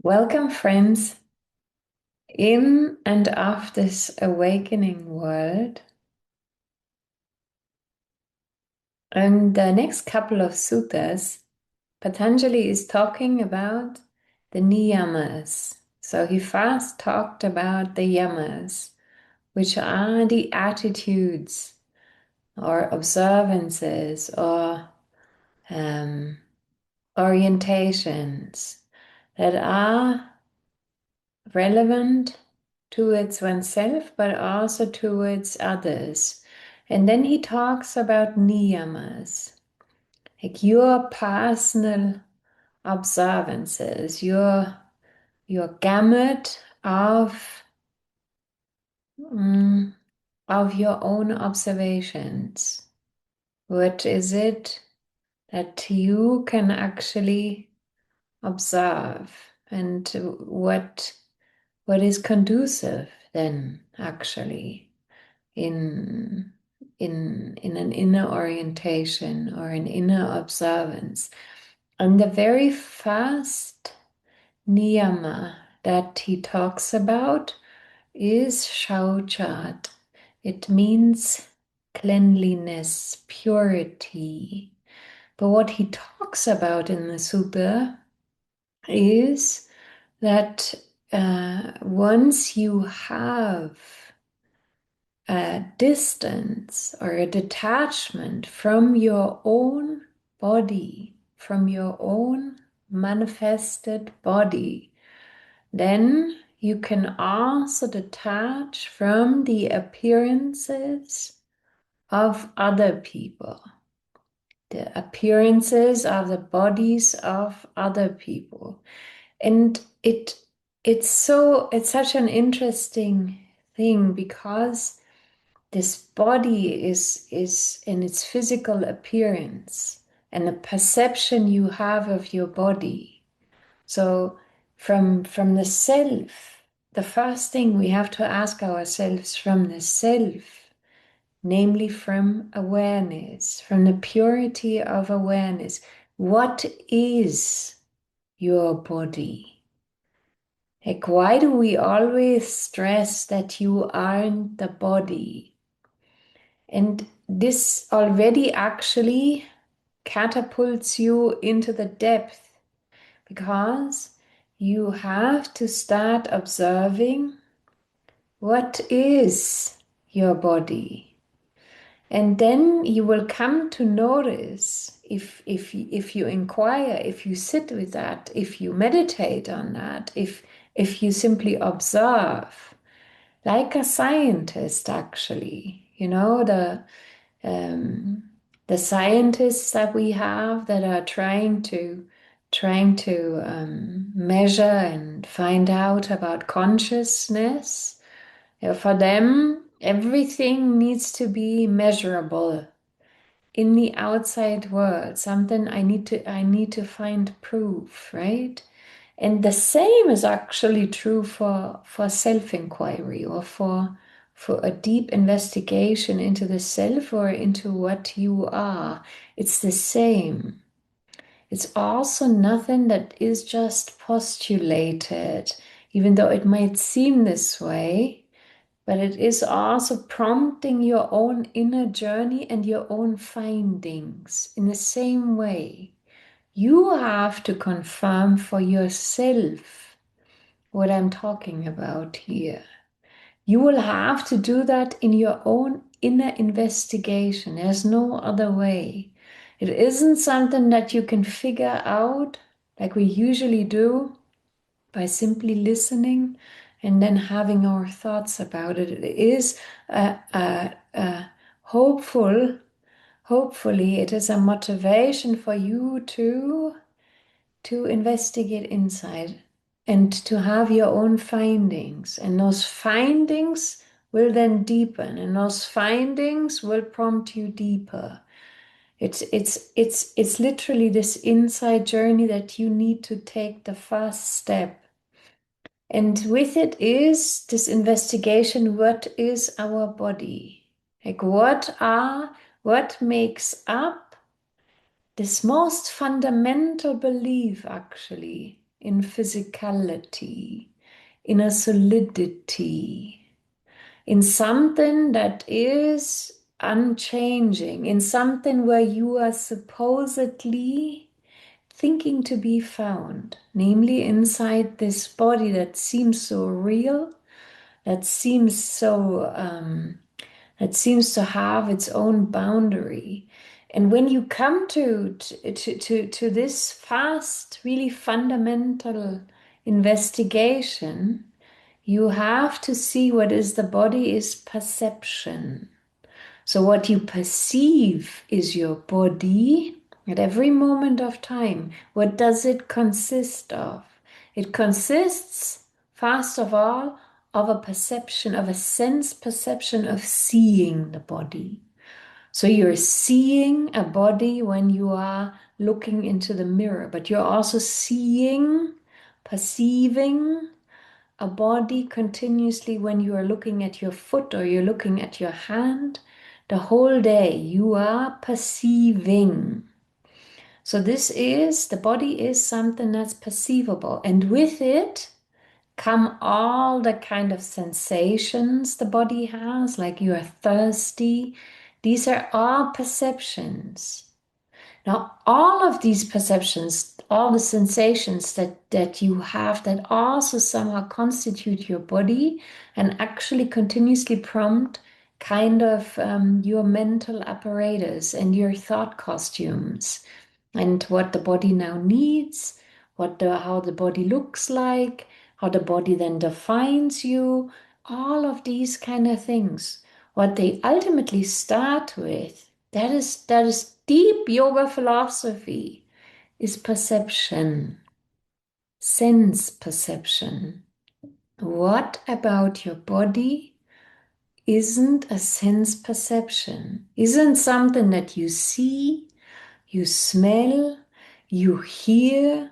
Welcome, friends, in and of this awakening world. In the next couple of suttas, Patanjali is talking about the niyamas. So he first talked about the yamas, which are the attitudes or observances or um, orientations that are relevant towards oneself, but also towards others. And then he talks about niyamas, like your personal observances, your gamut mm, of your own observations. What is it that you can actually observe, and what is conducive then actually in in an inner orientation or an inner observance. And the very first niyama that he talks about is shauchat. It means cleanliness, purity. But what he talks about in the sutta is that once you have a distance or a detachment from your own body, from your own manifested body, then you can also detach from the appearances of other people, the appearances of the bodies of other people. And it's such an interesting thing because this body is in its physical appearance and the perception you have of your body. So from the self, the first thing we have to ask ourselves from the self, namely from awareness, from the purity of awareness, what is your body? Like, why do we always stress that you aren't the body? And this already actually catapults you into the depth because you have to start observing what is your body. And then you will come to notice if you inquire, if you sit with that, if you meditate on that, if you simply observe, like a scientist actually, um, the scientists that we have that are trying to measure and find out about consciousness. For them, everything needs to be measurable in the outside world. Something I need to find proof, right? And the same is actually true for self-inquiry or for a deep investigation into the self or into what you are. It's the same. It's also nothing that is just postulated, even though it might seem this way, but it is also prompting your own inner journey and your own findings in the same way. You have to confirm for yourself what I'm talking about here. You will have to do that in your own inner investigation. There's no other way. It isn't something that you can figure out like we usually do by simply listening and then having our thoughts about it. It is hopefully, it is a motivation for you to investigate inside and to have your own findings. And those findings will then deepen, and those findings will prompt you deeper. It's literally this inside journey that you need to take the first step. And with it is this investigation, what is our body? Like what makes up this most fundamental belief actually in physicality, in a solidity, in something that is unchanging, in something where you are supposedly thinking to be found, namely inside this body that seems so real, that seems so that seems to have its own boundary. And when you come to this fast, really fundamental investigation, you have to see what is the body is perception. So what you perceive is your body at every moment of time. What does it consist of? It consists, first of all, of a perception, of a sense perception of seeing the body. So you're seeing a body when you are looking into the mirror, but you're also seeing, perceiving a body continuously when you are looking at your foot or you're looking at your hand. The whole day you are perceiving. So the body is something that's perceivable, and with it come all the kind of sensations the body has, like you are thirsty. These are all perceptions. Now, all of these perceptions, all the sensations that you have that also somehow constitute your body and actually continuously prompt kind of your mental apparatus and your thought costumes and what the body now needs, how the body looks like, how the body then defines you, all of these kind of things. What they ultimately start with, that is deep yoga philosophy, is perception, sense perception. What about your body isn't a sense perception, isn't something that you see, you smell, you hear,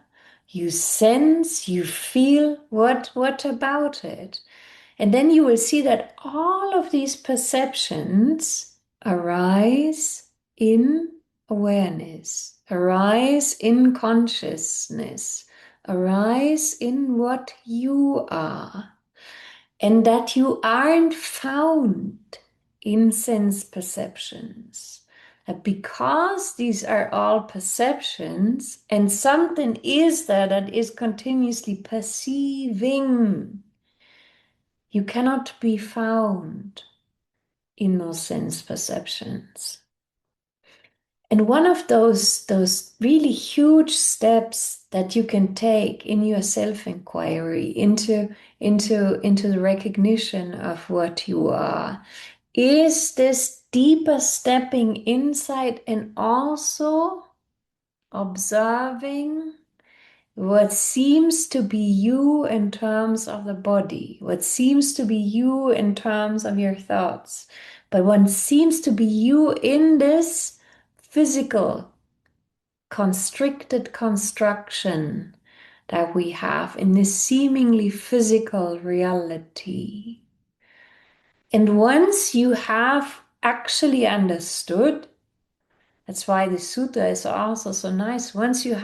you sense, you feel. What about it? And then you will see that all of these perceptions arise in awareness, arise in consciousness, arise in what you are, and that you aren't found in sense perceptions. That because these are all perceptions and something is there that is continuously perceiving, you cannot be found in those sense perceptions. And one of those really huge steps that you can take in your self-inquiry into the recognition of what you are is this deeper stepping inside and also observing what seems to be you in terms of the body, what seems to be you in terms of your thoughts, but what seems to be you in this physical, constricted construction that we have in this seemingly physical reality. And once you have actually understood, that's why the sutta is also so nice. Once you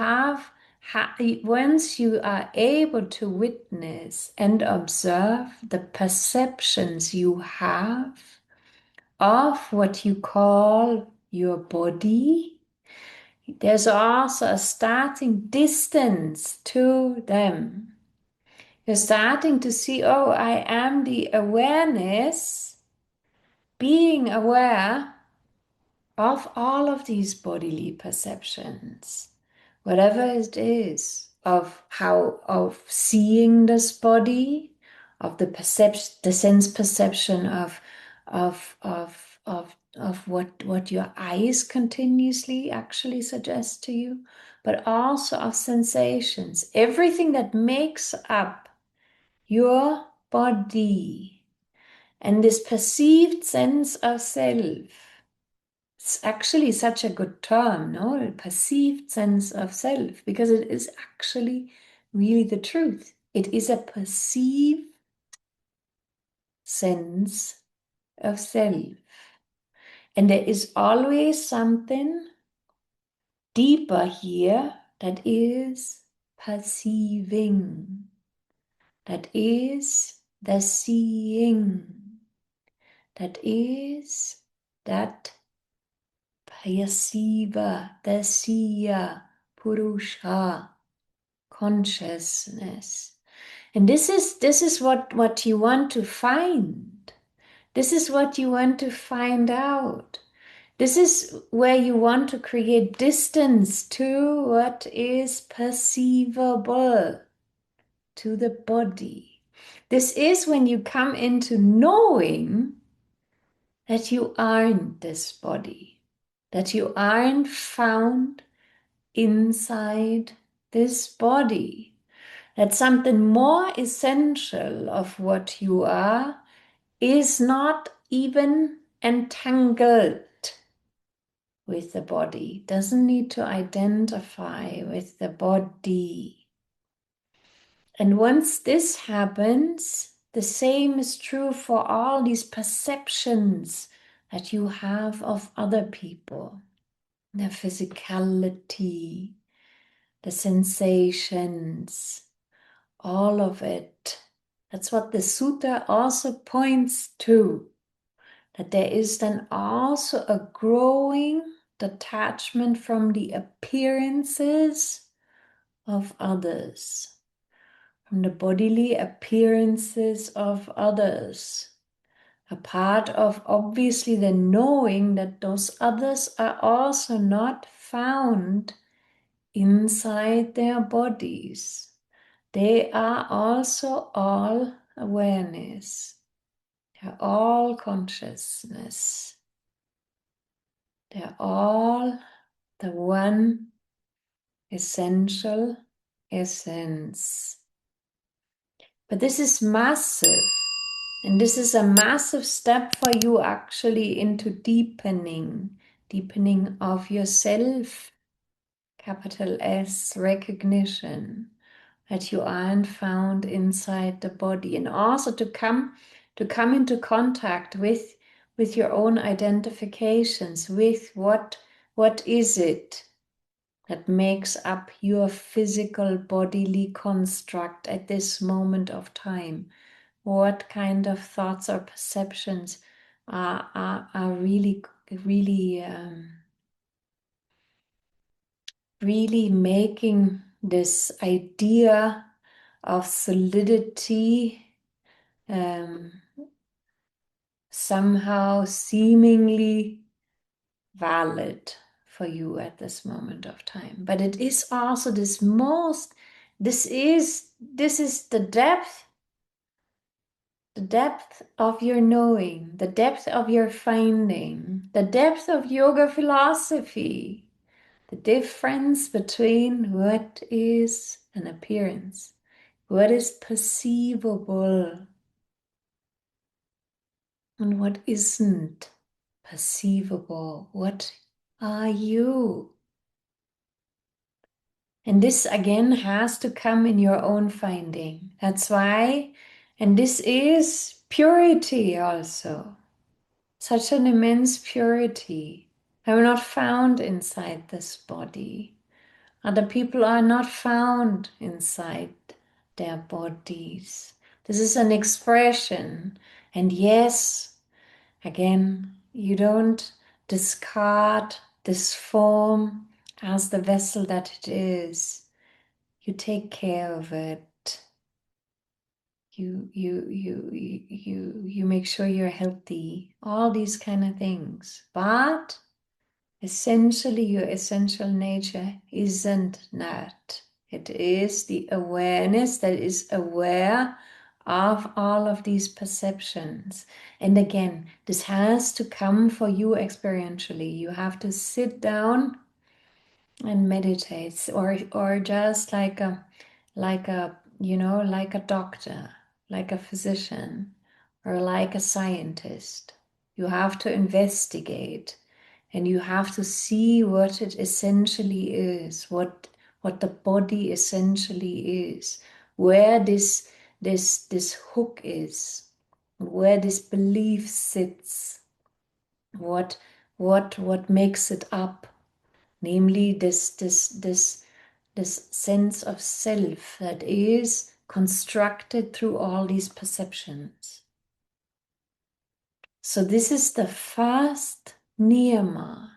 once you are able to witness and observe the perceptions you have of what you call your body, there's also a starting distance to them. You're starting to see, oh, I am the awareness, being aware of all of these bodily perceptions, whatever it is, of seeing this body, of the perception, the sense perception of what your eyes continuously actually suggest to you, but also of sensations, everything that makes up your body and this perceived sense of self. It's actually such a good term, no? A perceived sense of self, because it is actually really the truth. It is a perceived sense of self. And there is always something deeper here that is perceiving. That is the seeing. That is that perceiver, the seer, Purusha, consciousness. And this is what you want to find. This is what you want to find out. This is where you want to create distance to what is perceivable, to the body. This is when you come into knowing that you aren't this body, that you aren't found inside this body, that something more essential of what you are is not even entangled with the body, doesn't need to identify with the body. And once this happens, the same is true for all these perceptions that you have of other people, their physicality, the sensations, all of it. That's what the sutta also points to, that there is then also a growing detachment from the appearances of others, from the bodily appearances of others. A part of obviously the knowing that those others are also not found inside their bodies. They are also all awareness. They're all consciousness. They're all the one essential essence. But this is massive. And this is a massive step for you actually into deepening of yourself, capital S, recognition that you aren't found inside the body, and also to come into contact with your own identifications, with what is it that makes up your physical bodily construct at this moment of time. What kind of thoughts or perceptions are really making this idea of solidity somehow seemingly valid for you at this moment of time. But it is also this is the depth of your knowing, the depth of your finding, the depth of yoga philosophy, the difference between what is an appearance, what is perceivable, and what isn't perceivable. What are you? And this again has to come in your own finding. That's why, and this is purity also. Such an immense purity. I'm not found inside this body. Other people are not found inside their bodies. This is an expression. And yes, again, you don't discard this form as the vessel that it is. You take care of it. You make sure you're healthy. All these kind of things. But essentially, your essential nature isn't that. It is the awareness that is aware of all of these perceptions. And again, this has to come for you experientially. You have to sit down and meditate, or just like a like a doctor, like a physician, or like a scientist. You have to investigate, and you have to see what it essentially is, what the body essentially is, where this hook is, where this belief sits, what makes it up, namely this this sense of self that is constructed through all these perceptions. So this is the first niyama.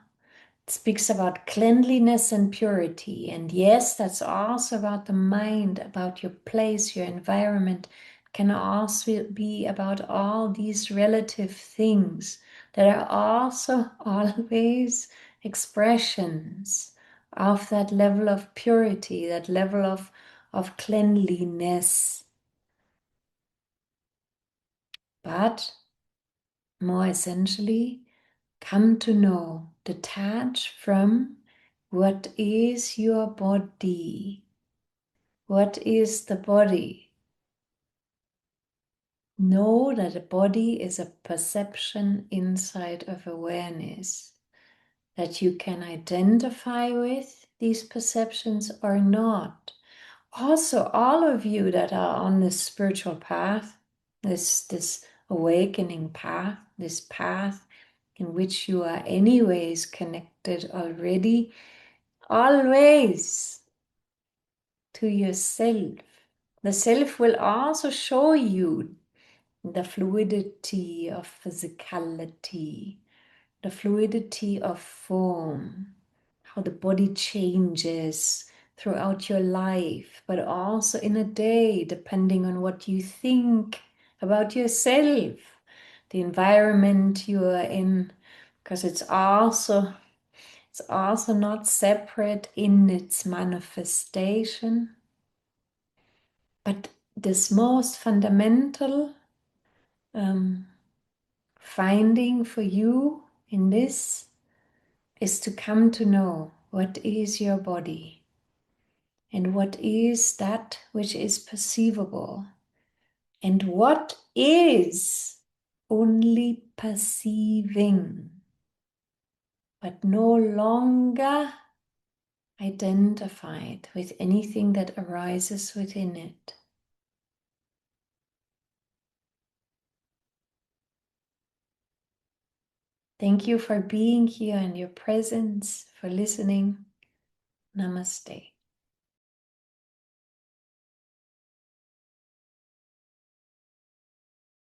It speaks about cleanliness and purity. And yes, that's also about the mind, about your place, your environment. It can also be about all these relative things that are also always expressions of that level of purity, that level of cleanliness. But more essentially, come to know, detach from what is your body. What is the body? Know that a body is a perception inside of awareness, that you can identify with these perceptions or not. Also, all of you that are on this spiritual path, this awakening path, this path in which you are anyways connected already, always to yourself. The self will also show you the fluidity of physicality, the fluidity of form, how the body changes throughout your life, but also in a day, depending on what you think about yourself, the environment you are in, because it's also not separate in its manifestation. But this most fundamental finding for you in this is to come to know what is your body and what is that which is perceivable and what is only perceiving, but no longer identified with anything that arises within it. Thank you for being here and your presence, for listening. Namaste.